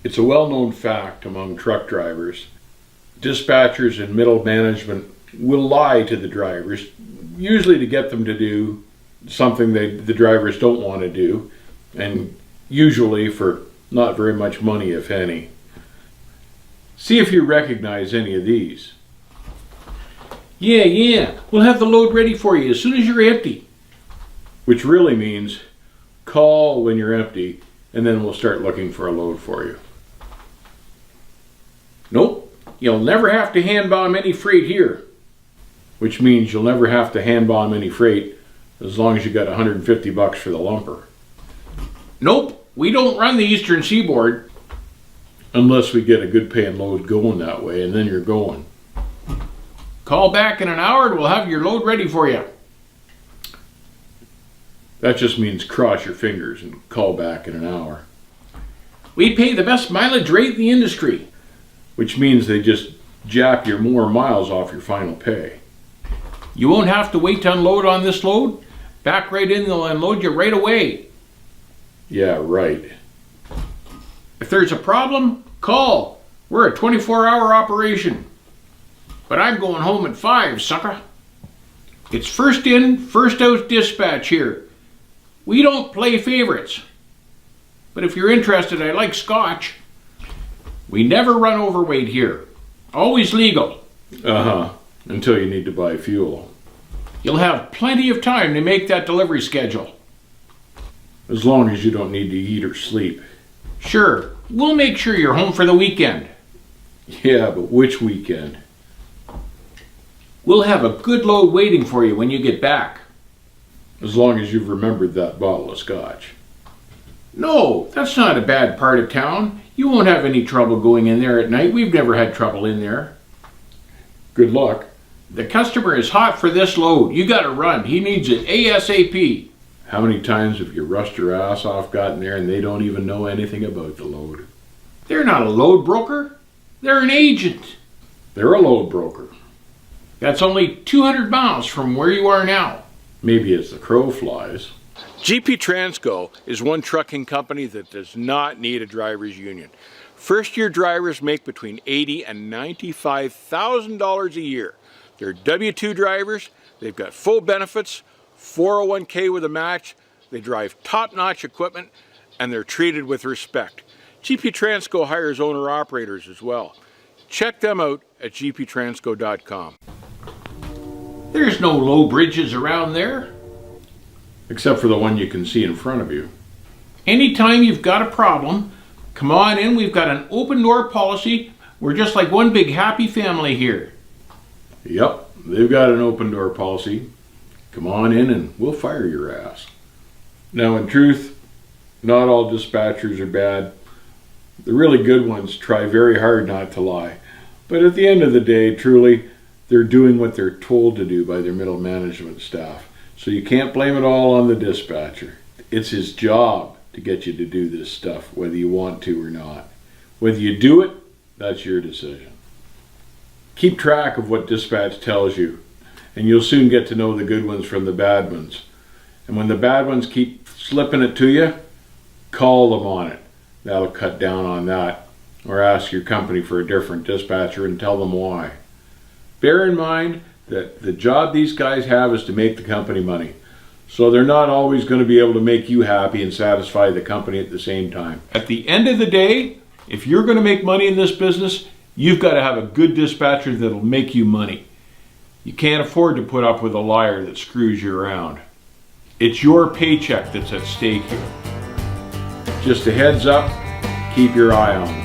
It's a well-known fact among truck drivers. Dispatchers and middle management will lie to the drivers, usually to get them to do something the drivers don't want to do, and usually for not very much money, if any. See if you recognize any of these. Yeah, we'll have the load ready for you as soon as you're empty. Which really means call when you're empty, and then we'll start looking for a load for you. Nope, you'll never have to hand bomb any freight here. Which means you'll never have to hand bomb any freight as long as you got $150 for the lumper. Nope, we don't run the Eastern Seaboard. Unless we get a good paying load going that way, and then you're going. Call back in an hour and we'll have your load ready for you. That just means cross your fingers and call back in an hour. We pay the best mileage rate in the industry. Which means they just jap your more miles off your final pay. You won't have to wait to unload on this load. Back right in, they'll unload you right away. Yeah, right. If there's a problem, call. We're a 24-hour operation. But I'm going home at 5, sucker. It's first in, first out dispatch here. We don't play favorites. But if you're interested, I like scotch. We never run overweight here. Always legal. Until you need to buy fuel. You'll have plenty of time to make that delivery schedule. As long as you don't need to eat or sleep. Sure, we'll make sure you're home for the weekend. Yeah, but which weekend? We'll have a good load waiting for you when you get back. As long as you've remembered that bottle of scotch. No, that's not a bad part of town. You won't have any trouble going in there at night. We've never had trouble in there. Good luck. The customer is hot for this load. You gotta run. He needs it ASAP. How many times have you rushed your ass off, gotten there, and they don't even know anything about the load? They're not a load broker. They're an agent. They're a load broker. That's only 200 miles from where you are now. Maybe as the crow flies. GP Transco is one trucking company that does not need a driver's union. First-year drivers make between $80,000 and $95,000 a year. They're W-2 drivers. They've got full benefits, 401k with a match, they drive top-notch equipment, and they're treated with respect. GP Transco hires owner-operators as well. Check them out at gptransco.com. There's no low bridges around there. Except for the one you can see in front of you. Anytime you've got a problem, come on in. We've got an open door policy. We're just like one big happy family here. Yep, they've got an open door policy. Come on in and we'll fire your ass. Now, in truth, not all dispatchers are bad. The really good ones try very hard not to lie. But at the end of the day, truly, they're doing what they're told to do by their middle management staff. So you can't blame it all on the dispatcher. It's his job to get you to do this stuff, whether you want to or not. Whether you do it, that's your decision. Keep track of what dispatch tells you, and you'll soon get to know the good ones from the bad ones. And when the bad ones keep slipping it to you, call them on it. That'll cut down on that. Or ask your company for a different dispatcher and tell them why. Bear in mind that the job these guys have is to make the company money. So they're not always going to be able to make you happy and satisfy the company at the same time. At the end of the day, if you're going to make money in this business, you've got to have a good dispatcher that'll make you money. You can't afford to put up with a liar that screws you around. It's your paycheck that's at stake here. Just a heads up, keep your eye on them.